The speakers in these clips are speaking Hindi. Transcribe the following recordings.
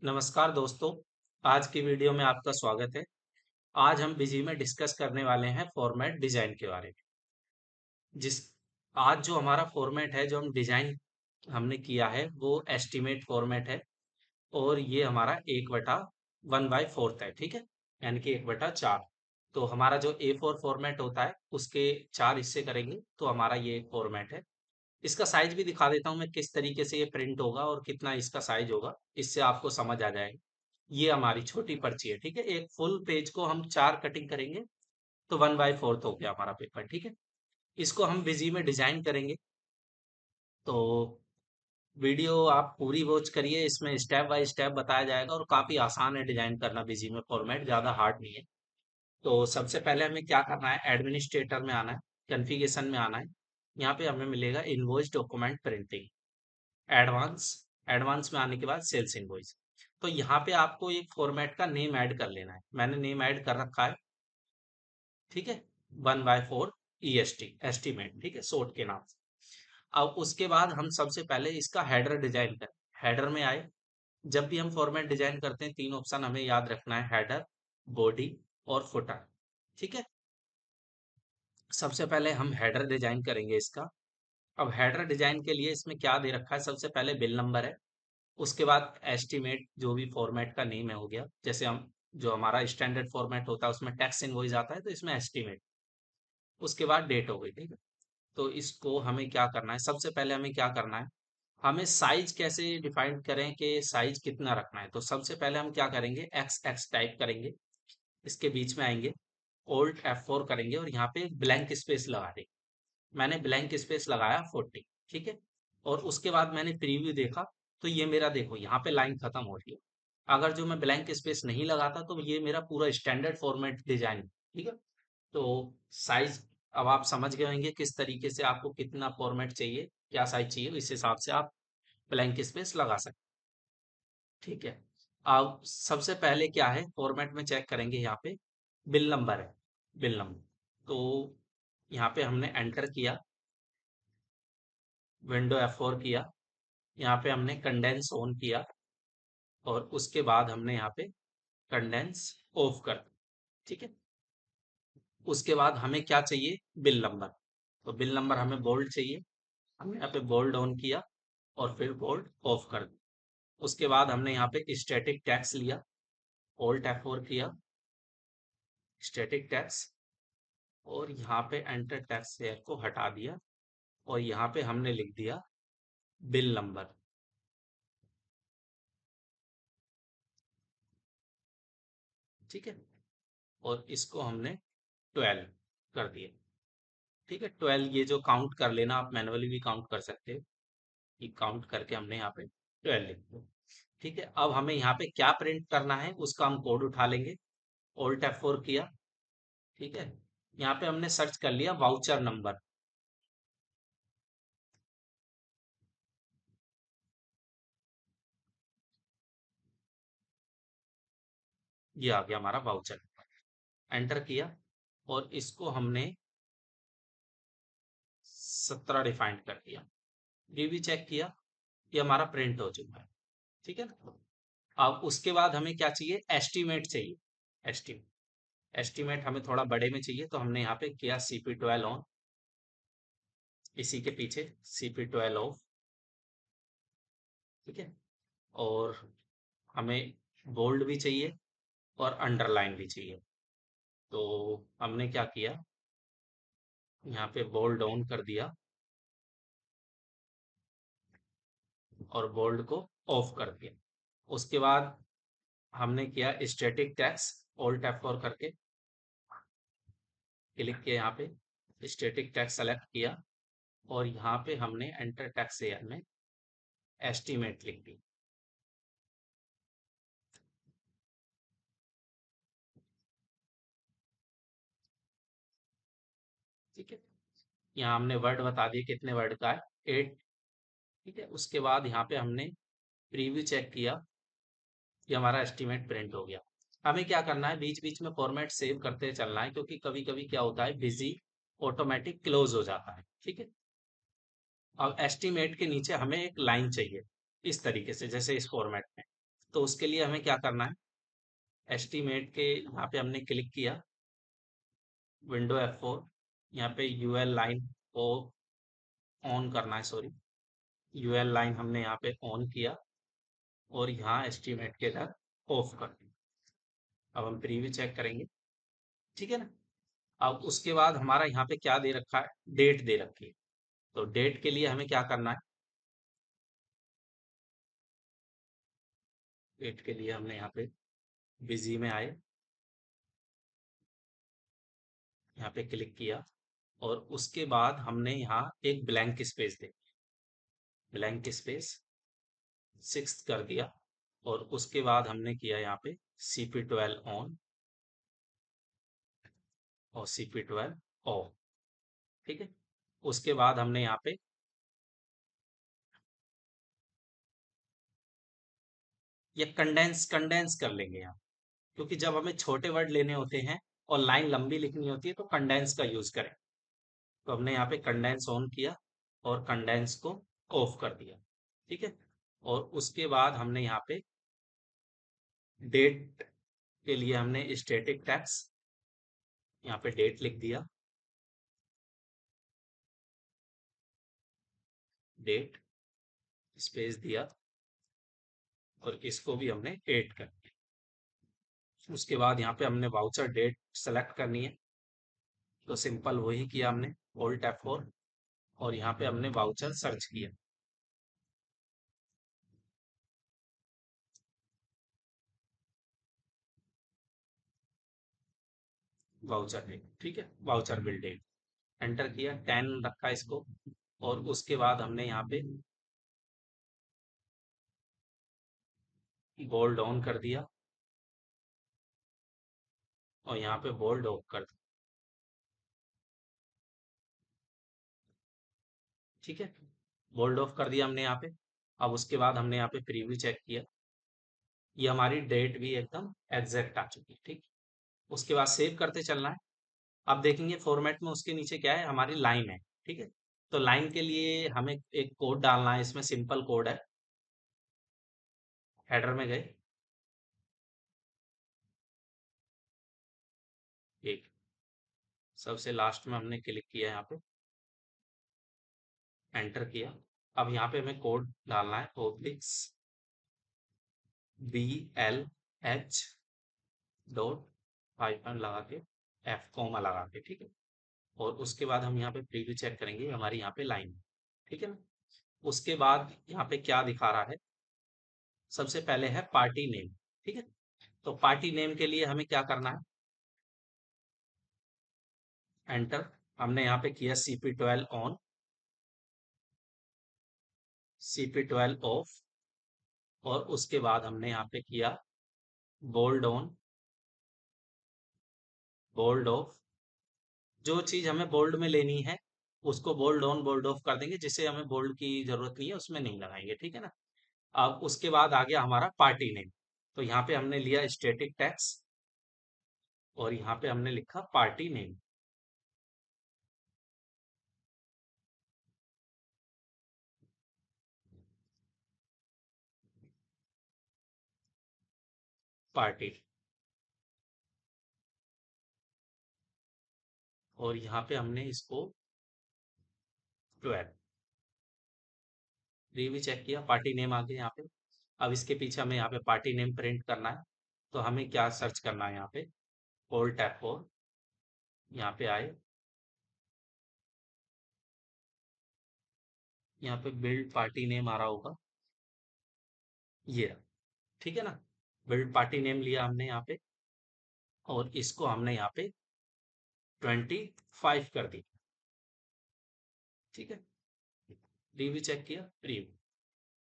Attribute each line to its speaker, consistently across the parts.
Speaker 1: नमस्कार दोस्तों। आज की वीडियो में आपका स्वागत है। आज हम बिजी में डिस्कस करने वाले हैं फॉर्मेट डिजाइन के बारे में। जिस आज जो हमारा फॉर्मेट है, जो हम डिजाइन हमने किया है, वो एस्टिमेट फॉर्मेट है। और ये हमारा 1/1/4 है, ठीक है। यानी कि 1/4। तो हमारा जो A4 फॉर्मेट होता है, उसके 4 हिस्से करेंगे तो हमारा ये फॉर्मेट है। इसका साइज भी दिखा देता हूँ मैं, किस तरीके से ये प्रिंट होगा और कितना इसका साइज होगा। इससे आपको समझ आ जाएगा। ये हमारी छोटी पर्ची है, ठीक है। एक फुल पेज को हम 4 कटिंग करेंगे तो 1/4 हो गया हमारा पेपर, ठीक है। इसको हम बिजी में डिजाइन करेंगे। तो वीडियो आप पूरी वॉच करिए, इसमें स्टेप बाय स्टेप बताया जाएगा और काफी आसान है डिजाइन करना बिजी में। फॉर्मेट ज्यादा हार्ड नहीं है। तो सबसे पहले हमें क्या करना है, एडमिनिस्ट्रेटर में आना है, कॉन्फ़िगरेशन में आना है। यहाँ पे हमें मिलेगा invoice document printing, advance. Advance में आने के बाद सेल्स इनवॉइस। तो यहाँ पे आपको एक फॉर्मेट का नेम ऐड कर लेना है। मैंने नेम ऐड कर रखा है, ठीक है। 1/4 EST एस्टीमेट, ठीक है, शॉर्ट के नाम से। अब उसके बाद हम सबसे पहले इसका हेडर डिजाइन करें। हेडर में आए, जब भी हम फॉर्मेट डिजाइन करते हैं, 3 ऑप्शन हमें याद रखना है, हेडर, बॉडी और फुटर, ठीक है। सबसे पहले हम हेडर डिजाइन करेंगे इसका। अब हेडर डिजाइन के लिए इसमें क्या दे रखा है, सबसे पहले बिल नंबर है। उसके बाद एस्टीमेट, जो भी फॉर्मेट का नेम है हो गया। जैसे हम, जो हमारा स्टैंडर्ड फॉर्मेट होता है उसमें टैक्स इनवॉइस आता है, तो इसमें एस्टीमेट। उसके बाद डेट हो गई, ठीक है। तो इसको हमें क्या करना है, सबसे पहले हमें क्या करना है, हमें साइज कैसे डिफाइन करें कि साइज कितना रखना है। तो सबसे पहले हम क्या करेंगे, एक्स एक्स टाइप करेंगे। इसके बीच में आएंगे, Alt F4 करेंगे और यहाँ पे ब्लैंक स्पेस लगा देंगे। मैंने ब्लैंक स्पेस लगाया 40, ठीक है। और उसके बाद मैंने प्रीव्यू देखा, तो ये मेरा देखो यहाँ पे लाइन खत्म हो रही है। अगर जो मैं ब्लैंक स्पेस नहीं लगाता तो ये मेरा पूरा स्टैंडर्ड फॉर्मेट डिजाइन, ठीक है। तो साइज, अब आप समझ गए होंगे किस तरीके से आपको कितना फॉर्मेट चाहिए, क्या साइज चाहिए, इस हिसाब से आप ब्लैंक स्पेस लगा सकते, ठीक है। अब सबसे पहले क्या है, फॉर्मेट में चेक करेंगे, यहाँ पे बिल नंबर है, बिल नंबर। तो यहाँ पे हमने एंटर किया, विंडो F4 किया, यहाँ पे हमने कंडेंस ऑन किया और उसके बाद हमने यहाँ पे कंडेंस ऑफ कर दिया, ठीक है। उसके बाद हमें क्या चाहिए, बिल नंबर। तो बिल नंबर हमें बोल्ड चाहिए। हमने यहाँ पे बोल्ड ऑन किया और फिर बोल्ड ऑफ कर दिया। उसके बाद हमने यहाँ पे स्टैटिक टैक्स लिया, ऑल्ट F4 किया, स्टैटिक टैक्स, और यहाँ पे एंटर टैक्स हेयर को हटा दिया और यहाँ पे हमने लिख दिया बिल नंबर, ठीक है। और इसको हमने 12 कर दिया, ठीक है। 12, ये जो काउंट कर लेना, आप मैनुअली भी काउंट कर सकते हो। ये काउंट करके हमने यहाँ पे 12 लिख दिया, ठीक है। अब हमें यहाँ पे क्या प्रिंट करना है, उसका हम कोड उठा लेंगे। ऑल्ट F4 किया, ठीक है। यहाँ पे हमने सर्च कर लिया वाउचर नंबर, ये आ गया हमारा वाउचर। एंटर किया और इसको हमने 17 डिफाइंड कर दिया। ये भी चेक किया, ये हमारा प्रिंट हो चुका है, ठीक है ना। अब उसके बाद हमें क्या चाहिए, एस्टीमेट चाहिए। एस्टीमेट, एस्टीमेट हमें थोड़ा बड़े में चाहिए, तो हमने यहाँ पे किया CP12 ऑन, इसी के पीछे CP12 ऑफ, ठीक है। और हमें बोल्ड भी चाहिए और अंडरलाइन भी चाहिए। तो हमने क्या किया, यहाँ पे बोल्ड ऑन कर दिया और बोल्ड को ऑफ कर दिया। उसके बाद हमने किया स्टैटिक टैक्स, ऑल्ट F4 करके क्लिक किया, यहाँ पे स्टैटिक टैक्स सेलेक्ट किया और यहाँ पे हमने एंटर टैक्स एयर में एस्टीमेट लिख दी, ठीक है। यहाँ हमने वर्ड बता दिए कितने वर्ड का है, 8, ठीक है। उसके बाद यहाँ पे हमने प्रीव्यू चेक किया, ये हमारा एस्टीमेट प्रिंट हो गया। हमें क्या करना है, बीच बीच में फॉर्मेट सेव करते चलना है, क्योंकि कभी कभी क्या होता है, बिजी ऑटोमेटिक क्लोज हो जाता है, ठीक है। अब एस्टीमेट के नीचे हमें एक लाइन चाहिए, इस तरीके से, जैसे इस फॉर्मेट में। तो उसके लिए हमें क्या करना है, एस्टिमेट के यहाँ पे हमने क्लिक किया, विंडो F4, यहाँ पे यूएल लाइन को ऑन करना है, सॉरी, यूएल लाइन हमने यहाँ पे ऑन किया और यहाँ एस्टिमेट के इधर ऑफ कर दिया। अब हम प्रीव्यू चेक करेंगे, ठीक है ना। अब उसके बाद हमारा यहाँ पे क्या दे रखा है, डेट दे रखी है। तो डेट के लिए हमें क्या करना है, डेट के लिए हमने यहाँ पे बिजी में आए, यहाँ पे क्लिक किया और उसके बाद हमने यहाँ एक ब्लैंक स्पेस दे, ब्लैंक स्पेस 6 कर दिया और उसके बाद हमने किया यहाँ पे CP12 ऑन और CP12 ऑफ, ठीक है। उसके बाद हमने यहाँ पे ये कंडेंस कंडेंस कर लेंगे यहाँ, क्योंकि जब हमें छोटे वर्ड लेने होते हैं और लाइन लंबी लिखनी होती है तो कंडेंस का यूज करें। तो हमने यहाँ पे कंडेंस ऑन किया और कंडेंस को ऑफ कर दिया, ठीक है। और उसके बाद हमने यहाँ पे डेट के लिए हमने स्टैटिक टैग्स, यहाँ पे डेट लिख दिया, डेट स्पेस दिया और इसको भी हमने 8 कर दिया। उसके बाद यहाँ पे हमने वाउचर डेट सेलेक्ट करनी है, तो सिंपल वही किया हमने, Alt F4, और यहाँ पे हमने वाउचर सर्च किया, वाउचर डेट, ठीक है, वाउचर बिल डेट एंटर किया, 10 रखा इसको और उसके बाद हमने यहाँ पे बोल्ड ऑन कर दिया और यहाँ पे बोल्ड ऑफ कर दिया, ठीक है। बोल्ड ऑफ कर दिया हमने यहाँ पे। अब उसके बाद हमने यहाँ पे प्रीव्यू चेक किया, ये हमारी डेट भी एकदम एग्जैक्ट आ चुकी है, ठीक। उसके बाद सेव करते चलना है। अब देखेंगे फॉर्मेट में उसके नीचे क्या है, हमारी लाइन है, ठीक है। तो लाइन के लिए हमें एक कोड डालना है, इसमें सिंपल कोड है। हेडर में गए, एक सबसे लास्ट में हमने क्लिक किया, यहाँ पे एंटर किया। अब यहाँ पे हमें कोड डालना है, ओब्लिक्स BLH डॉट हाइफन लगा के F कॉमा लगा के, ठीक है। और उसके बाद हम यहाँ पे प्रीव्यू चेक करेंगे, हमारी यहाँ पे लाइन, ठीक है ना। उसके बाद यहाँ पे क्या दिखा रहा है, सबसे पहले है पार्टी नेम, ठीक है। तो पार्टी नेम के लिए हमें क्या करना है, एंटर। हमने यहाँ पे किया CP12 ऑन, CP12 ऑफ और उसके बाद हमने यहाँ पे किया बोल्ड ऑन, बोल्ड ऑफ। जो चीज हमें बोल्ड में लेनी है उसको बोल्ड ऑन बोल्ड ऑफ कर देंगे, जिसे हमें बोल्ड की जरूरत नहीं है उसमें नहीं लगाएंगे, ठीक है ना। अब उसके बाद आ गया हमारा पार्टी नेम। तो यहाँ पे हमने लिया स्टैटिक टैग्स और यहाँ पे हमने लिखा पार्टी नेम, पार्टी। और यहाँ पे हमने इसको 12 भी चेक किया, पार्टी नेम आ गया यहाँ पे। अब इसके पीछे हमें यहाँ पे पार्टी नेम प्रिंट करना है, तो हमें क्या सर्च करना है, यहाँ पे Alt F4, यहाँ पे आए, यहाँ पे बिल्ड पार्टी नेम आ रहा होगा, ये रहा, ठीक है ना। बिल्ड पार्टी नेम लिया हमने यहाँ पे और इसको हमने यहाँ पे 25 कर दी, ठीक है। प्रीव्यू चेक किया, प्रीव्यू,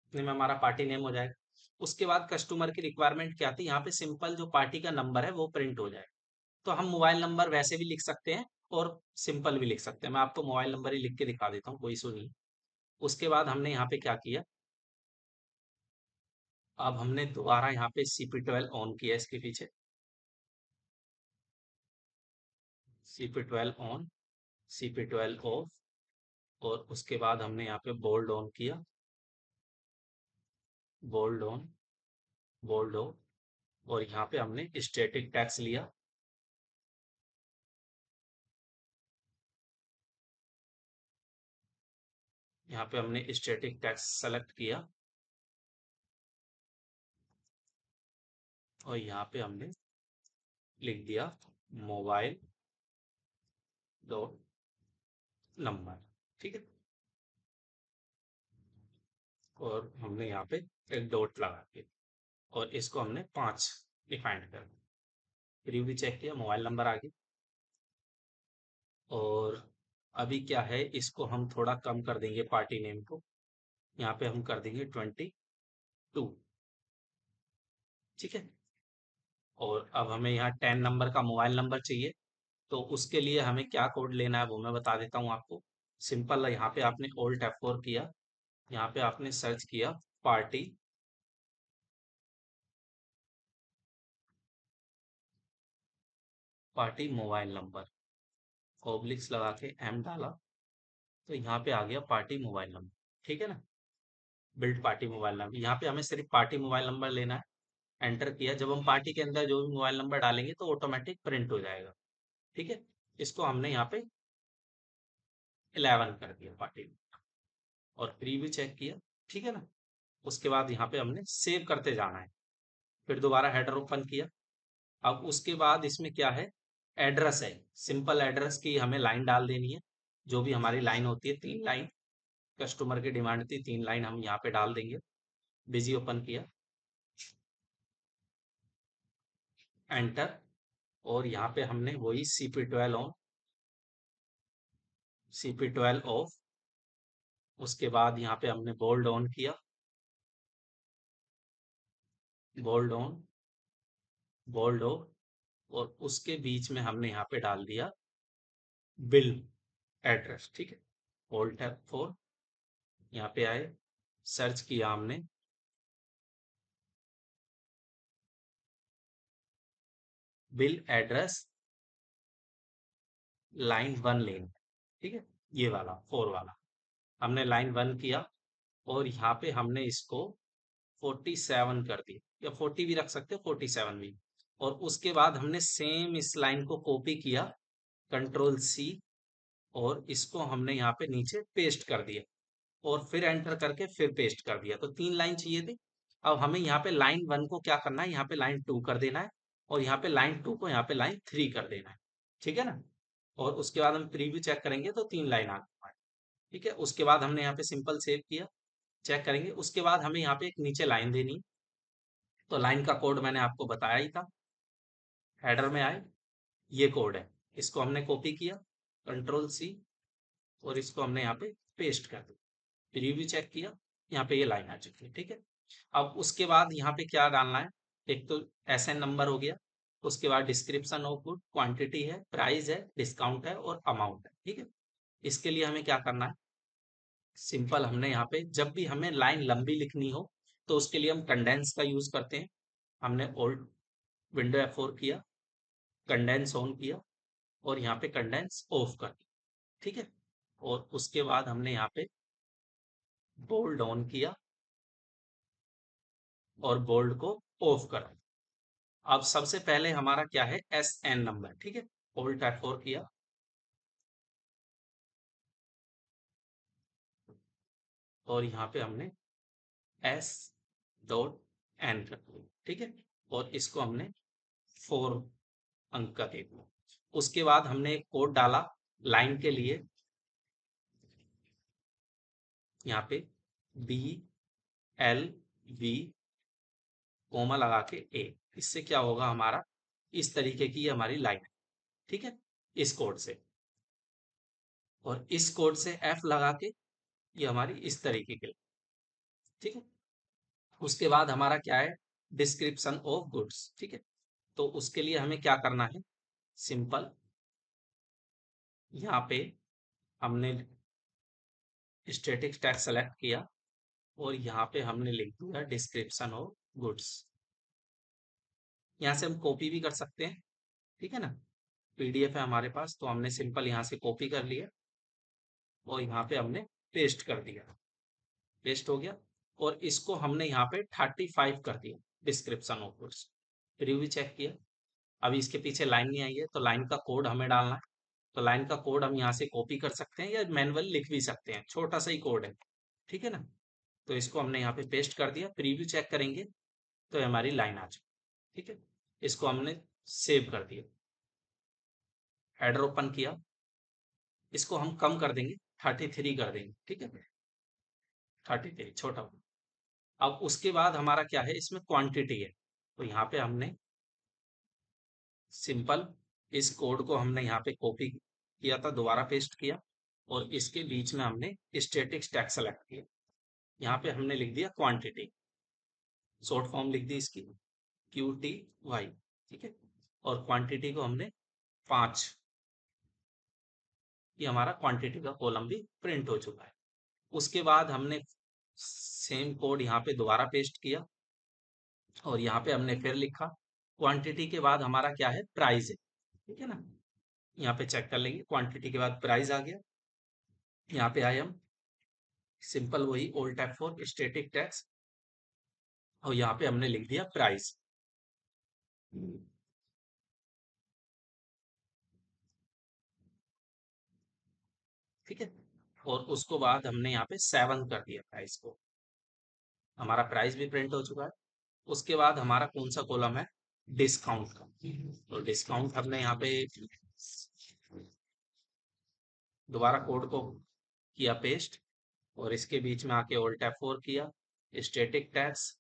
Speaker 1: इतने में हमारा पार्टी नेम हो जाएगा। उसके बाद कस्टमर की रिक्वायरमेंट क्या थी, यहाँ पे सिंपल जो पार्टी का नंबर है वो प्रिंट हो जाए। तो हम मोबाइल नंबर वैसे भी लिख सकते हैं और सिंपल भी लिख सकते हैं, मैं आपको मोबाइल नंबर ही लिख के दिखा देता हूँ, कोई इशू नहीं। उसके बाद हमने यहाँ पे क्या किया, अब हमने दोबारा यहाँ पे CP12 ऑन किया, इसके पीछे CP12 ऑन, CP12 ऑफ और उसके बाद हमने यहाँ पे बोल्ड ऑन किया, बोल्ड ऑन, बोल्ड हो, और यहाँ पे हमने स्टैटिक टैक्स लिया, यहाँ पे हमने स्टैटिक टैक्स सेलेक्ट किया, और यहाँ पे हमने लिख दिया मोबाइल डॉट नंबर, ठीक है। और हमने यहाँ पे एक डॉट लगा के, और इसको हमने 5 डिफाइंड कर दिया। प्रीव्यू भी चेक किया, मोबाइल नंबर आ गया। और अभी क्या है, इसको हम थोड़ा कम कर देंगे पार्टी नेम को, यहाँ पे हम कर देंगे 22, ठीक है। और अब हमें यहाँ 10 नंबर का मोबाइल नंबर चाहिए, तो उसके लिए हमें क्या कोड लेना है वो मैं बता देता हूँ आपको। सिंपल है, यहाँ पे आपने Alt F4 किया, यहाँ पे आपने सर्च किया party, party mobile number, obliques लगा के M डाला, तो यहाँ पे आ गया पार्टी मोबाइल नंबर, ठीक है ना। बिल्ड पार्टी मोबाइल नंबर, यहाँ पे हमें सिर्फ पार्टी मोबाइल नंबर लेना है। एंटर किया, जब हम पार्टी के अंदर जो भी मोबाइल नंबर डालेंगे तो ऑटोमेटिक प्रिंट हो जाएगा, ठीक है। इसको हमने यहाँ पे 11 कर दिया पार्टी में, और प्रीव्यू चेक किया, ठीक है ना। उसके बाद यहाँ पे हमने सेव करते जाना है, फिर दोबारा हेडर ओपन किया। अब उसके बाद इसमें क्या है, एड्रेस है, सिंपल एड्रेस की हमें लाइन डाल देनी है। जो भी हमारी लाइन होती है, 3 लाइन, कस्टमर की डिमांड थी 3 लाइन, हम यहाँ पे डाल देंगे। बिजी ओपन किया, एंटर, और यहाँ पे हमने वही CP12 ऑन, CP12 ऑफ। उसके बाद यहाँ पे हमने बोल्ड ऑन किया, बोल्ड ऑन, बोल्ड ऑफ, और उसके बीच में हमने यहाँ पे डाल दिया बिल एड्रेस, ठीक है। Alt F4, यहाँ पे आए, सर्च किया हमने बिल एड्रेस लाइन 1 लेन, ठीक है, ये वाला 4 वाला हमने लाइन 1 किया, और यहाँ पे हमने इसको 47 कर दिया, या 40 भी रख सकते हो, 47 भी। और उसके बाद हमने सेम इस लाइन को कॉपी किया, Ctrl+C, और इसको हमने यहाँ पे नीचे पेस्ट कर दिया, और फिर एंटर करके फिर पेस्ट कर दिया, तो 3 लाइन चाहिए थी। अब हमें यहाँ पे लाइन 1 को क्या करना है, यहाँ पे लाइन 2 कर देना है, और यहाँ पे लाइन 2 को यहाँ पे लाइन 3 कर देना है, ठीक है ना। और उसके बाद हम प्रीव्यू चेक करेंगे तो 3 लाइन आ गई, ठीक है। उसके बाद हमने यहाँ पे सिंपल सेव किया, चेक करेंगे। उसके बाद हमें यहाँ पे एक नीचे लाइन देनी है, तो लाइन का कोड मैंने आपको बताया ही था, हेडर में आए, ये कोड है, इसको हमने कॉपी किया, Ctrl+C, और इसको हमने यहाँ पे पेस्ट कर दिया। रिव्यू चेक किया, यहाँ पे ये लाइन आ चुकी है, ठीक है। अब उसके बाद यहाँ पे क्या डालना है, एक तो SN नंबर हो गया, उसके बाद डिस्क्रिप्शन ऑफ गुड, क्वांटिटी है, प्राइस है, डिस्काउंट है, और अमाउंट है, ठीक है। इसके लिए हमें क्या करना है, सिंपल, हमने यहाँ पे जब भी हमें लाइन लंबी लिखनी हो तो उसके लिए हम कंडेंस का यूज करते हैं। हमने ओल्ड विंडो F4 किया, कंडेंस ऑन किया, और यहाँ पे कंडेंस ऑफ कर दिया, ठीक है। और उसके बाद हमने यहाँ पे बोल्ड ऑन किया, और बोल्ड को ऑफ कर दिया। अब सबसे पहले हमारा क्या है, SN नंबर, ठीक है। ओल्ड F4 किया, और यहाँ पे हमने S.N कर दिया, ठीक है। और इसको हमने 4 अंक का दे दिया। उसके बाद हमने एक कोड डाला लाइन के लिए, यहाँ पे BLV कोमा लगा के A, इससे क्या होगा, हमारा इस तरीके की हमारी लाइन है, ठीक है, इस कोड से। और इस कोड से F लगा के ये हमारी इस तरीके की, ठीक है। उसके बाद हमारा क्या है, डिस्क्रिप्शन ऑफ गुड्स, ठीक है। तो उसके लिए हमें क्या करना है, सिंपल, यहाँ पे हमने स्टैटिक टैग सेलेक्ट किया, और यहाँ पे हमने लिख दिया डिस्क्रिप्शन ऑफ गुड्स। यहाँ से हम कॉपी भी कर सकते हैं, ठीक है ना, PDF है हमारे पास, तो हमने सिंपल यहाँ से कॉपी कर लिया, और यहाँ पे हमने पेस्ट कर दिया, पेस्ट हो गया। और इसको हमने यहाँ पे 35 कर दिया, description of goods, preview check किया। अभी इसके पीछे लाइन नहीं आई है तो लाइन का कोड हमें डालना है। तो लाइन का कोड हम यहाँ से कॉपी कर सकते हैं या मैनुअल लिख भी सकते हैं, छोटा सा ही कोड है, ठीक है ना। तो इसको हमने यहाँ पे पेस्ट कर दिया, प्रीव्यू चेक करेंगे तो हमारी लाइन आ जाए, ठीक है। इसको हमने सेव कर दिया, हेडर ओपन किया, इसको हम कम कर देंगे, 33 कर देंगे, ठीक है, 33 छोटा। अब उसके बाद हमारा क्या है, इसमें क्वांटिटी है, तो यहाँ पे हमने सिंपल इस कोड को हमने यहाँ पे कॉपी किया था, दोबारा पेस्ट किया, और इसके बीच में हमने स्टैटिक टैग सेलेक्ट किया। यहाँ पे हमने लिख दिया क्वांटिटी, शॉर्ट फॉर्म लिख दी इसकी QTY, ठीक है। और क्वांटिटी को हमने 5, ये हमारा क्वांटिटी का कॉलम भी प्रिंट हो चुका है। उसके बाद हमने सेम कोड यहाँ पे दोबारा पेस्ट किया और यहाँ पे हमने फिर लिखा क्वांटिटी के बाद हमारा क्या है, प्राइस है, ठीक है ना। यहाँ पे चेक कर लेंगे, क्वांटिटी के बाद प्राइस आ गया। यहाँ पे आए हम, सिंपल वही old tab for static tags, और यहाँ पे हमने लिख दिया प्राइस, ठीक है। और उसको बाद हमने यहाँ पे 7 कर दिया प्राइस को, हमारा प्राइस भी प्रिंट हो चुका है। उसके बाद हमारा कौन सा कॉलम है, डिस्काउंट का। तो डिस्काउंट हमने यहाँ पे दोबारा कोड को किया पेस्ट, और इसके बीच में आके ऑल्ट F4 किया, स्टैटिक टैग्स,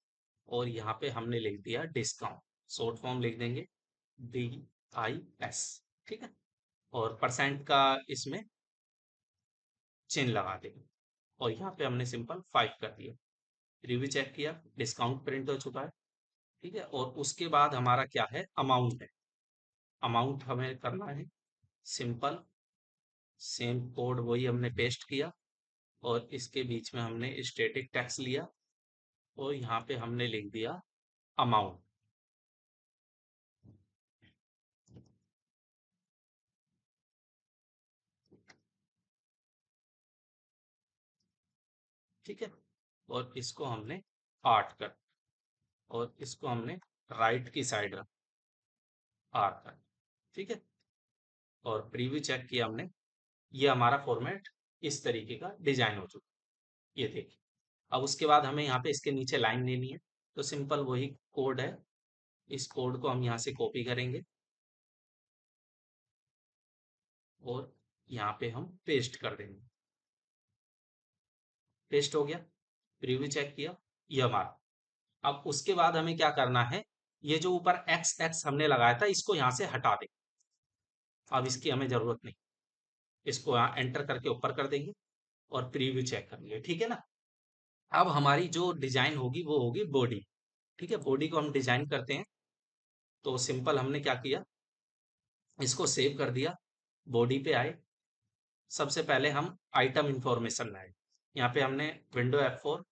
Speaker 1: और यहाँ पे हमने लिख दिया डिस्काउंट, शॉर्ट फॉर्म लिख देंगे DIS, ठीक है। और परसेंट का इसमें चिन्ह लगा देंगे, और यहाँ पे हमने सिंपल 5 कर दिया। रिव्यू चेक किया, डिस्काउंट प्रिंट हो चुका है, ठीक है। और उसके बाद हमारा क्या है, अमाउंट है। अमाउंट हमें करना है सिंपल, सेम कोड वही हमने पेस्ट किया, और इसके बीच में हमने स्टैटिक टैक्स लिया, और यहाँ पे हमने लिख दिया अमाउंट, ठीक है। और इसको हमने 8 कर, और इसको हमने राइट की साइड रख, 8 कर, ठीक है। और प्रीव्यू चेक किया हमने, ये हमारा फॉर्मेट इस तरीके का डिजाइन हो चुका है, ये देखिए। अब उसके बाद हमें यहाँ पे इसके नीचे लाइन लेनी है, तो सिंपल वही कोड है, इस कोड को हम यहाँ से कॉपी करेंगे और यहाँ पे हम पेस्ट कर देंगे, पेस्ट हो गया। प्रीव्यू चेक किया, ये हमारा। अब उसके बाद हमें क्या करना है, ये जो ऊपर एक्स एक्स हमने लगाया था इसको यहाँ से हटा दें, अब इसकी हमें जरूरत नहीं, इसको यहाँ एंटर करके ऊपर कर देंगे और प्रीव्यू चेक कर लेंगे, ठीक है ना। अब हमारी जो डिजाइन होगी वो होगी बॉडी, ठीक है। बॉडी को हम डिजाइन करते हैं, तो सिंपल हमने क्या किया, इसको सेव कर दिया, बॉडी पे आए, सबसे पहले हम आइटम इंफॉर्मेशन लाए, यहाँ पे हमने window F4,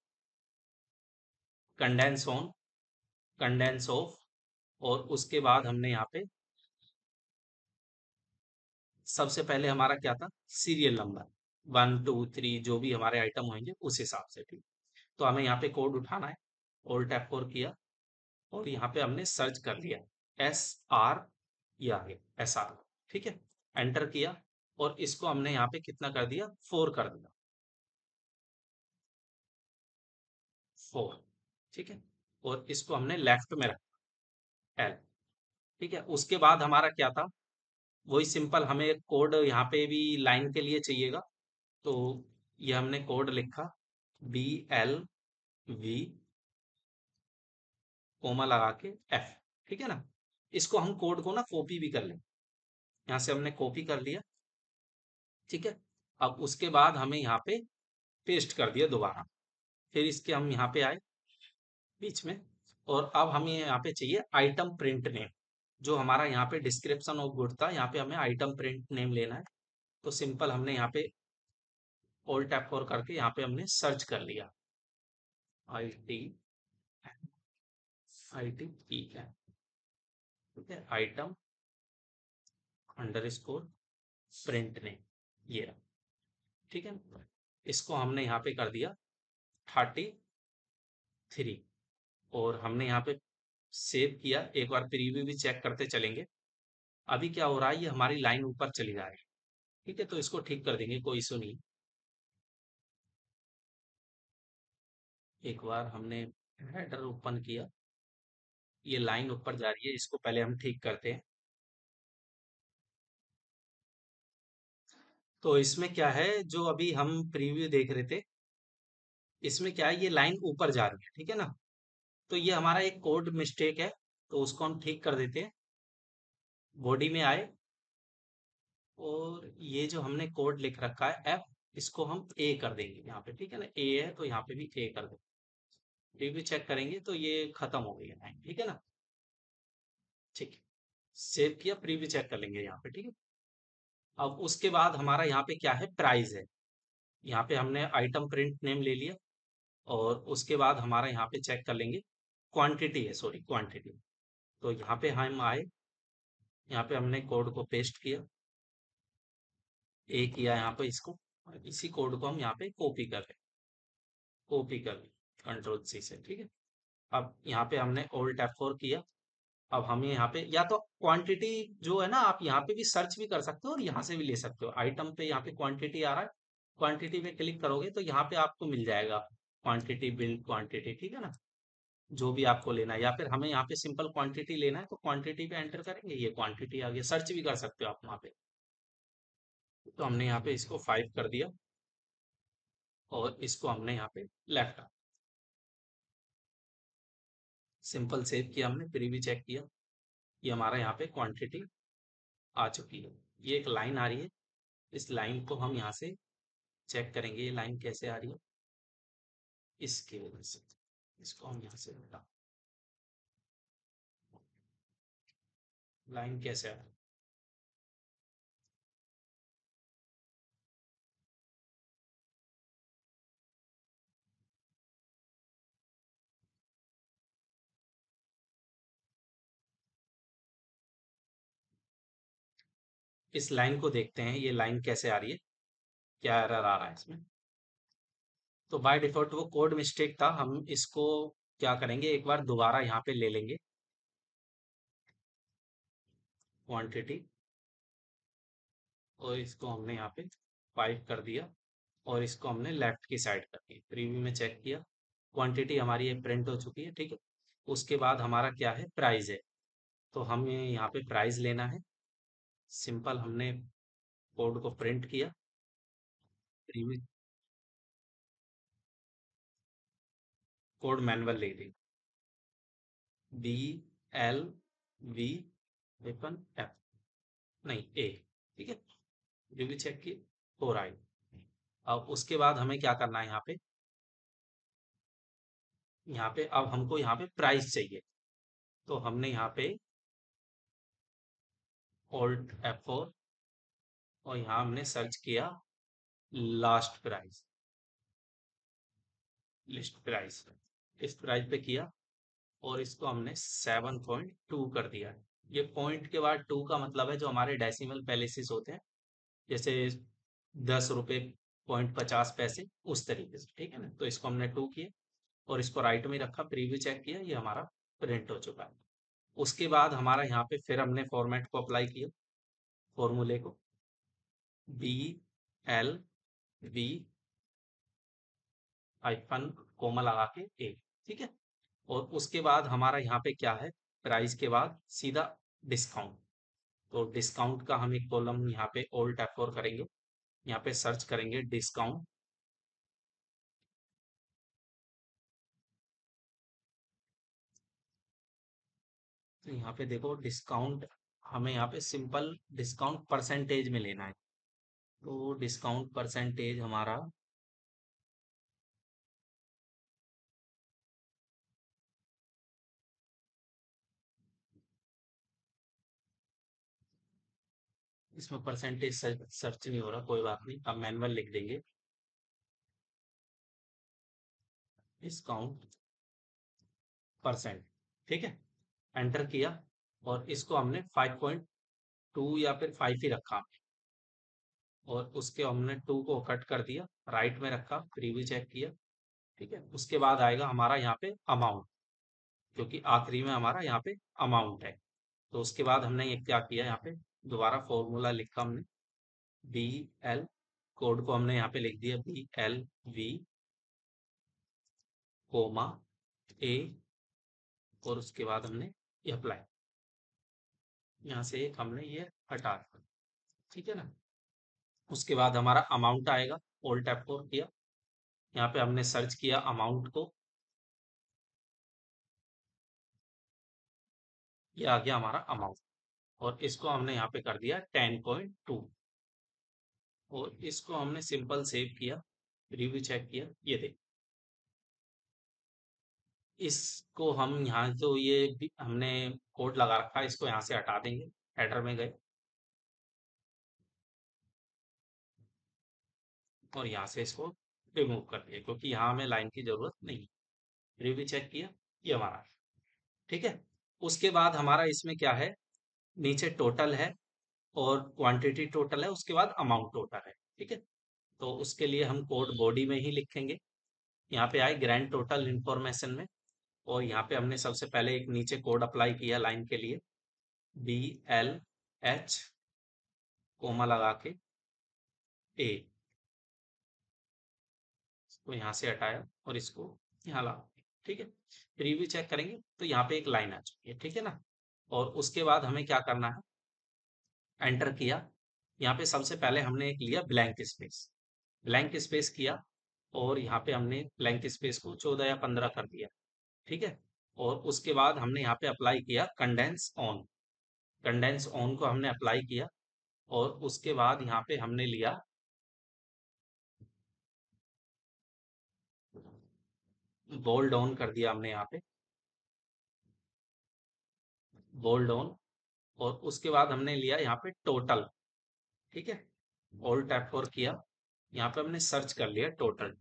Speaker 1: condense on, condense of, और उसके बाद हमने यहाँ पे सबसे पहले हमारा क्या था, सीरियल नंबर 1 2 3, जो भी हमारे आइटम होंगे उस हिसाब से, ठीक। तो हमें यहाँ पे कोड उठाना है, ऑल्ट F4 किया, और यहाँ पे हमने सर्च कर लिया SR, ये आ गया SR, ठीक है। एंटर किया, और इसको हमने यहाँ पे कितना कर दिया, 4 कर दिया, 4, ठीक है। और इसको हमने लेफ्ट में रखा, L, ठीक है। उसके बाद हमारा क्या था, वही सिंपल हमें कोड यहाँ पे भी लाइन के लिए चाहिएगा, तो ये हमने कोड लिखा BLV कोमा लगा के F, ठीक है ना। इसको हम कोड को ना कॉपी भी कर लें, यहाँ से हमने कॉपी कर लिया, ठीक है। अब उसके बाद हमें यहाँ पे पेस्ट कर दिया दोबारा, फिर इसके हम यहाँ पे आए बीच में, और अब हमें यहाँ पे चाहिए आइटम प्रिंट नेम, जो हमारा यहाँ पे डिस्क्रिप्शन ऑफ गुड था, यहाँ पे हमें आइटम प्रिंट नेम लेना है। तो सिंपल हमने यहाँ पे ऑल्ट F4 करके यहाँ पे हमने सर्च कर लिया, IT ठीक है, आइटम अंडरस्कोर प्रिंट नेम, ये रहा, ठीक है। इसको हमने यहाँ पे कर दिया 33, और हमने यहाँ पे सेव किया, एक बार प्रीव्यू भी चेक करते चलेंगे। अभी क्या हो रहा है, ये हमारी लाइन ऊपर चली जा रही है। ठीक है, तो इसको ठीक कर देंगे, कोई इशू नहीं। एक बार हमने हेडर ओपन किया, ये लाइन ऊपर जा रही है, इसको पहले हम ठीक करते हैं। तो इसमें क्या है, जो अभी हम प्रीव्यू देख रहे थे, इसमें क्या है, ये लाइन ऊपर जा रही है, ठीक है ना। तो ये हमारा एक कोड मिस्टेक है, तो उसको हम ठीक कर देते हैं। बॉडी में आए, और ये जो हमने कोड लिख रखा है एफ, इसको हम ए कर देंगे यहाँ पे, ठीक है ना। ए है तो यहाँ पे भी ए कर देंगे। प्रीव्यू चेक करेंगे तो ये खत्म हो गई है लाइन, ठीक है ना। ठीक है, सेव किया, प्रीव्यू चेक कर लेंगे यहाँ पे, ठीक है। अब उसके बाद हमारा यहाँ पे क्या है, प्राइस है। यहाँ पे हमने आइटम प्रिंट नेम ले लिया, और उसके बाद हमारा यहाँ पे चेक कर लेंगे, क्वांटिटी है, सॉरी क्वांटिटी। तो यहाँ पे हम आए, यहाँ पे हमने कोड को पेस्ट किया, ए किया यहाँ पे इसको, और इसी कोड को हम यहाँ पे कॉपी कर रहे, कॉपी कर कंट्रोल सी से, ठीक है। अब यहाँ पे हमने ओल्ड F4 किया। अब हम यहाँ पे या तो क्वांटिटी जो है ना, आप यहाँ पे भी सर्च भी कर सकते हो और यहाँ से भी ले सकते हो। आइटम पे यहाँ पे क्वांटिटी आ रहा है, क्वांटिटी पे क्लिक करोगे तो यहाँ पे आपको मिल जाएगा क्वांटिटी, बिल्ड क्वांटिटी, ठीक है ना। जो भी आपको लेना है, या फिर हमें यहाँ पे सिंपल क्वांटिटी लेना है तो क्वांटिटी पे एंटर करेंगे, ये क्वांटिटी आ गया। सर्च भी कर सकते हो आप वहाँ पे। तो हमने यहाँ पे इसको 5 कर दिया, और इसको हमने यहाँ पे लेफ्ट, सिंपल सेव किया हमने, फिर भी चेक किया, ये हमारा यहाँ पे क्वांटिटी आ चुकी है। ये एक लाइन आ रही है, इस लाइन को हम यहाँ से चेक करेंगे, ये लाइन कैसे आ रही है, इसकी वजह से। इसको हम यहाँ से हटा, लाइन कैसे आ रही है, इस लाइन को देखते हैं, ये लाइन कैसे आ रही है, क्या एरर आ रहा है इसमें। तो बाय डिफॉल्ट वो कोड मिस्टेक था, हम इसको क्या करेंगे, एक बार दोबारा यहाँ पे ले लेंगे क्वांटिटी, और इसको हमने यहाँ पे 5 कर दिया, और इसको हमने लेफ्ट की साइड कर दी। प्रीव्यू में चेक किया, क्वांटिटी हमारी ये प्रिंट हो चुकी है, ठीक है। उसके बाद हमारा क्या है, प्राइस है। तो हमें यहाँ पे प्राइस लेना है, सिंपल हमने कोड को प्रिंट किया, प्रीव्यू, कोड मैनुअल ले ली, B L V weapon F, नहीं ए, ठीक है। प्रीव्यू चेक की, फोर आई। अब उसके बाद हमें क्या करना है, यहाँ पे अब हमको यहाँ पे प्राइस चाहिए। तो हमने यहाँ पे ऑल्ट F4, और यहाँ हमने सर्च किया लास्ट प्राइस, लिस्ट प्राइस, इस प्राइस पे किया, और इसको हमने 7.2 कर दिया है। ये पॉइंट के बाद 2 का मतलब है जो हमारे डेसिमल पैलेसेस होते हैं, जैसे 10 रुपये पॉइंट 50 पैसे, उस तरीके से, ठीक है ना। तो इसको हमने 2 किया, और इसको राइट में रखा, प्रीव्यू चेक किया, ये हमारा प्रिंट हो चुका है। उसके बाद हमारा यहाँ पे फिर हमने फॉर्मेट को अप्लाई किया, फॉर्मूले को, B L V hyphen comma लगा के ए, ठीक है। और उसके बाद हमारा यहाँ पे क्या है, प्राइस के बाद सीधा डिस्काउंट। तो डिस्काउंट का हम एक कॉलम यहाँ पे ऑल्ट F4 करेंगे, यहाँ पे सर्च करेंगे डिस्काउंट। तो यहाँ पे देखो डिस्काउंट, हमें यहाँ पे सिंपल डिस्काउंट परसेंटेज में लेना है। तो डिस्काउंट परसेंटेज हमारा, इसमें परसेंटेज सर्च नहीं हो रहा, कोई बात नहीं, अब मैनुअल लिख देंगे डिस्काउंट परसेंट, ठीक है। एंटर किया, और इसको हमने 5.2 या फिर 5 ही रखा, और उसके हमने 2 को कट कर दिया, राइट में रखा, प्रीव्यू चेक किया, ठीक है। उसके बाद आएगा हमारा यहाँ पे अमाउंट, क्योंकि आखिरी में हमारा यहाँ पे अमाउंट है। तो उसके बाद हमने ये क्या किया, यहाँ पे दोबारा फॉर्मूला लिखा हमने, बी एल, कोड को हमने यहाँ पे लिख दिया BLV कोमा ए, और उसके बाद हमने ये अप्लाई, यहाँ से एक हमने ये हटा दिया, ठीक है ना। उसके बाद हमारा अमाउंट आएगा, ऑल्ट F4 किया, यहाँ पे हमने सर्च किया अमाउंट को, ये आ गया हमारा अमाउंट, और इसको हमने यहाँ पे कर दिया 10.2, और इसको हमने सिंपल सेव किया, रिव्यू चेक किया, ये देख, इसको हम यहाँ जो ये हमने कोड लगा रखा है इसको यहाँ से हटा देंगे, हेडर में गए और यहाँ से इसको रिमूव कर दिया, क्योंकि यहाँ हमें लाइन की जरूरत नहीं। रिव्यू चेक किया, ये हमारा, ठीक है। उसके बाद हमारा इसमें क्या है, नीचे टोटल है और क्वांटिटी टोटल है, उसके बाद अमाउंट टोटल है, ठीक है। तो उसके लिए हम कोड बॉडी में ही लिखेंगे, यहाँ पे आए ग्रैंड टोटल इंफॉर्मेशन में, और यहाँ पे हमने सबसे पहले एक नीचे कोड अप्लाई किया लाइन के लिए, BLH कोमा लगा के ए, इसको यहाँ से हटाया और इसको यहाँ ला, ठीक है। रिव्यू चेक करेंगे तो यहाँ पे एक लाइन आ चुकी है, ठीक है ना। और उसके बाद हमें क्या करना है, एंटर किया, यहाँ पे सबसे पहले हमने एक लिया ब्लैंक स्पेस, ब्लैंक स्पेस किया, और यहाँ पे हमने ब्लैंक स्पेस को 14 या 15 कर दिया, ठीक है। और उसके बाद हमने यहाँ पे अप्लाई किया कंडेंस ऑन, कंडेंस ऑन को हमने अप्लाई किया, और उसके बाद यहाँ पे हमने लिया बोल्ड ऑन कर दिया हमने यहाँ पे, बोल्ड ऑन, और उसके बाद हमने लिया यहाँ पे टोटल, ठीक है। ऑल्ट F4 किया, यहाँ पे हमने सर्च कर लिया टोटल,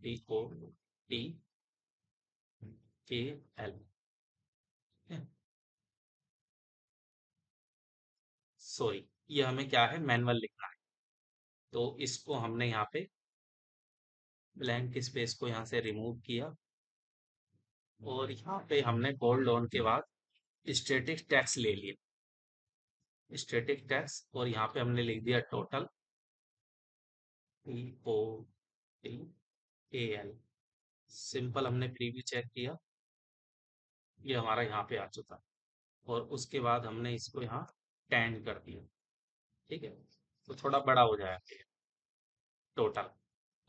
Speaker 1: TOTAL, सॉरी, ये हमें क्या है, मैनुअल लिखना है, तो इसको हमने यहाँ पे ब्लैंक स्पेस को यहाँ से रिमूव किया, और यहाँ पे हमने बोल्ड ऑन के बाद स्टैटिक टैक्स ले लिया, स्टैटिक टैक्स, और यहाँ पे हमने लिख दिया टोटल, TOTAL, सिंपल हमने प्रीव्यू चेक किया, ये हमारा यहाँ पे आ चुका, और उसके बाद हमने इसको यहाँ 10 कर दिया, ठीक है। तो थोड़ा बड़ा हो जाएगा टोटल।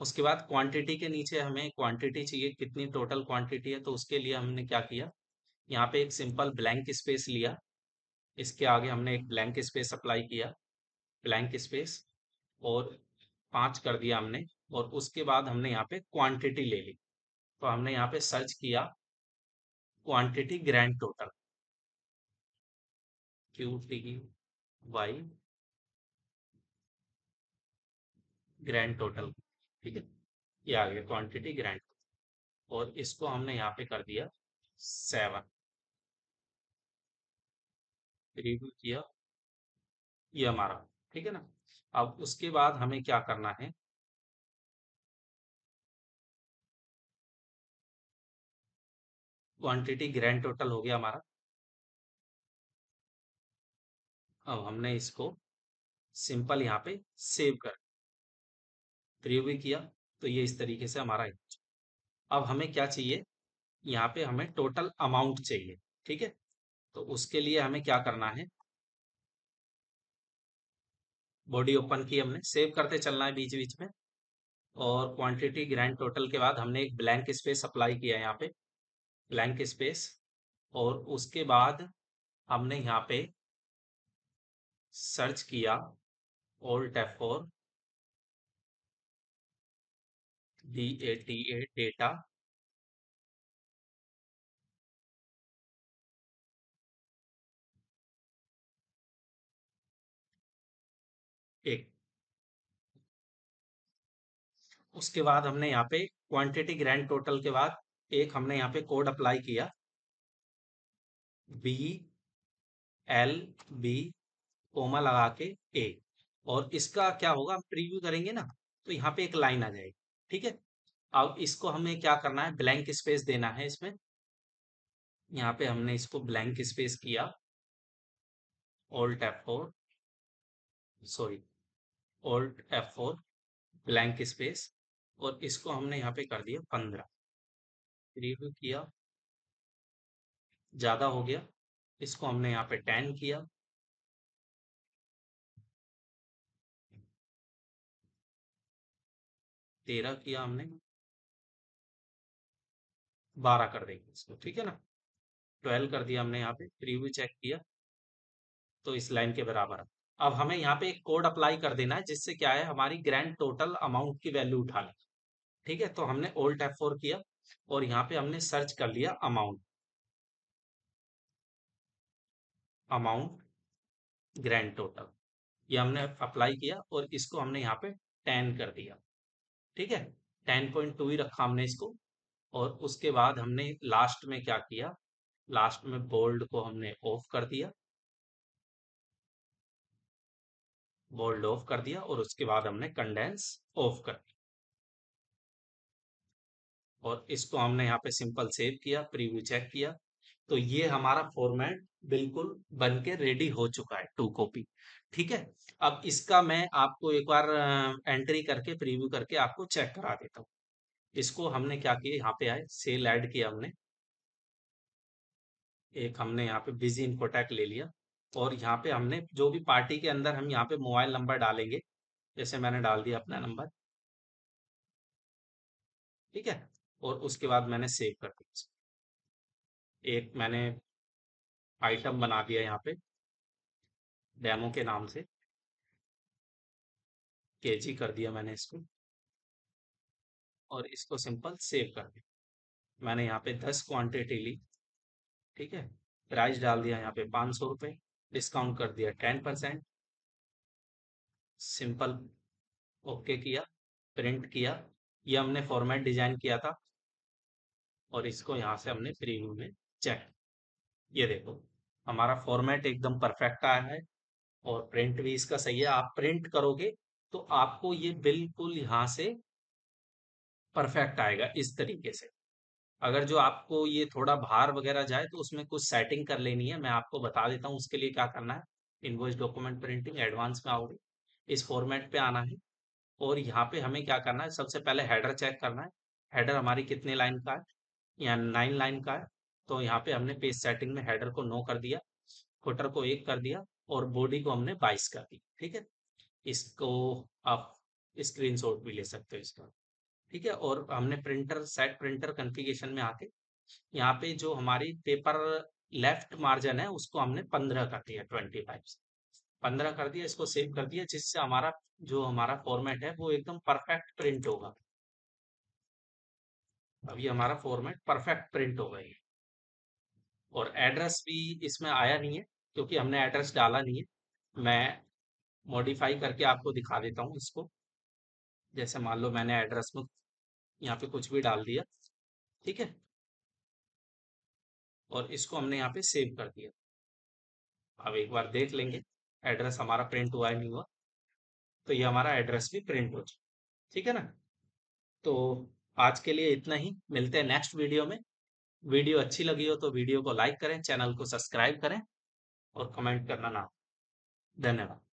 Speaker 1: उसके बाद क्वांटिटी के नीचे हमें क्वांटिटी चाहिए, कितनी टोटल क्वांटिटी है, तो उसके लिए हमने क्या किया, यहाँ पे एक सिंपल ब्लैंक स्पेस लिया, इसके आगे हमने एक ब्लैंक स्पेस अप्लाई किया, ब्लैंक स्पेस, और 5 कर दिया हमने, और उसके बाद हमने यहाँ पे क्वांटिटी ले ली, तो हमने यहाँ पे सर्च किया quantity grand total, QTY grand total, ठीक है, ये आ गया क्वांटिटी ग्रैंड, और इसको हमने यहाँ पे कर दिया 7, रिव्यू किया, ये हमारा, ठीक है ना। अब उसके बाद हमें क्या करना है, क्वांटिटी ग्रैंड टोटल हो गया हमारा, अब हमने इसको सिंपल यहाँ पे सेव कर, प्रीव्यू किया, तो ये इस तरीके से हमारा है। अब हमें क्या चाहिए, यहाँ पे हमें टोटल अमाउंट चाहिए, ठीक है। तो उसके लिए हमें क्या करना है, बॉडी ओपन की हमने, सेव करते चलना है बीच बीच में, और क्वांटिटी ग्रैंड टोटल के बाद हमने एक ब्लैंक स्पेस अप्लाई किया यहाँ पे, ब्लैंक स्पेस, और उसके बाद हमने यहाँ पे सर्च किया ऑल्ट F4, DATA डेटा, एक, उसके बाद हमने यहाँ पे क्वांटिटी ग्रैंड टोटल के बाद एक हमने यहाँ पे कोड अप्लाई किया, BLB कोमा लगा के ए, और इसका क्या होगा, प्रीव्यू करेंगे ना, तो यहाँ पे एक लाइन आ जाएगी, ठीक है। अब इसको हमें क्या करना है, ब्लैंक स्पेस देना है इसमें, यहाँ पे हमने इसको ब्लैंक स्पेस किया, Alt F4, sorry, Alt F4 blank space, और इसको हमने यहाँ पे कर दिया 15। प्रीव्यू किया, ज़्यादा हो गया, इसको हमने यहाँ पे 10 किया, 13 किया हमने, 12 कर देंगे इसको, ठीक है ना। 12 कर दिया हमने, यहाँ पे प्रीव्यू चेक किया तो इस लाइन के बराबर है। अब हमें यहाँ पे एक कोड अप्लाई कर देना है, जिससे क्या है, हमारी ग्रैंड टोटल अमाउंट की वैल्यू उठा लें। ठीक है, तो हमने Alt F4 किया और यहाँ पे हमने सर्च कर लिया अमाउंट, अमाउंट ग्रैंड टोटल, ये हमने अप्लाई किया और इसको हमने यहाँ पे 10 कर दिया। ठीक है, 10.2 ही रखा हमने इसको। और उसके बाद हमने लास्ट में क्या किया, लास्ट में बोल्ड को हमने ऑफ कर दिया, बोल्ड ऑफ कर दिया, और उसके बाद हमने कंडेंस ऑफ कर दिया, और इसको हमने यहाँ पे सिंपल सेव किया, प्रीव्यू चेक किया, तो ये हमारा फॉर्मेट बिल्कुल बन के रेडी हो चुका है, 2 कॉपी। ठीक है, अब इसका मैं आपको एक बार एंट्री करके प्रीव्यू करके आपको चेक करा देता हूँ। इसको हमने क्या किया, यहाँ पे आए, सेल ऐड किया हमने, एक हमने यहाँ पे बिजी इन्फोटेक ले लिया, और यहाँ पे हमने जो भी पार्टी के अंदर हम यहाँ पे मोबाइल नंबर डालेंगे, जैसे मैंने डाल दिया अपना नंबर, ठीक है, और उसके बाद मैंने सेव कर दिया। एक मैंने आइटम बना दिया यहाँ पे डेमो के नाम से, केजी कर दिया मैंने इसको, और इसको सिंपल सेव कर दिया। मैंने यहाँ पे 10 क्वांटिटी ली, ठीक है, प्राइस डाल दिया यहाँ पे 500 रुपये, डिस्काउंट कर दिया 10%, सिंपल ओके किया, प्रिंट किया, ये हमने फॉर्मेट डिजाइन किया था, और इसको यहाँ से हमने प्रीव्यू में चेक, ये देखो हमारा फॉर्मेट एकदम परफेक्ट आया है, और प्रिंट भी इसका सही है। आप प्रिंट करोगे तो आपको ये बिल्कुल यहाँ से परफेक्ट आएगा इस तरीके से। अगर जो आपको ये थोड़ा बाहर वगैरह जाए तो उसमें कुछ सेटिंग कर लेनी है, मैं आपको बता देता हूँ उसके लिए क्या करना है। इनवॉइस डॉक्यूमेंट प्रिंटिंग एडवांस में आओगे, इस फॉर्मेट पे आना है, और यहाँ पे हमें क्या करना है, सबसे पहले हेडर चेक करना है। हेडर हमारी कितने लाइन का है, यहाँ 9 लाइन का है, तो यहाँ पे हमने पेज सेटिंग में हेडर को 9 कर दिया, फुटर को 1 कर दिया, और बॉडी को हमने 22 कर दी। ठीक है, इसको आप स्क्रीनशॉट भी ले सकते हो इसका। ठीक है, और हमने प्रिंटर सेट प्रिंटर कॉन्फ़िगरेशन में आके यहाँ पे जो हमारी पेपर लेफ्ट मार्जिन है उसको हमने 15 कर दिया, 25 से 15 कर दिया, इसको सेव कर दिया, जिससे हमारा जो हमारा फॉर्मेट है वो एकदम परफेक्ट प्रिंट होगा। अब ये हमारा फॉर्मेट परफेक्ट प्रिंट हो गई है, और एड्रेस भी इसमें आया नहीं है क्योंकि हमने एड्रेस डाला नहीं है। मैं मॉडिफाई करके आपको दिखा देता हूँ इसको। जैसे मान लो मैंने एड्रेस में यहाँ पे कुछ भी डाल दिया, ठीक है, और इसको हमने यहाँ पे सेव कर दिया। अब एक बार देख लेंगे एड्रेस हमारा प्रिंट हुआ है नहीं हुआ, तो ये हमारा एड्रेस भी प्रिंट हो जाए। ठीक है ना। तो आज के लिए इतना ही, मिलते हैं नेक्स्ट वीडियो में। वीडियो अच्छी लगी हो तो वीडियो को लाइक करें, चैनल को सब्सक्राइब करें, और कमेंट करना ना। धन्यवाद।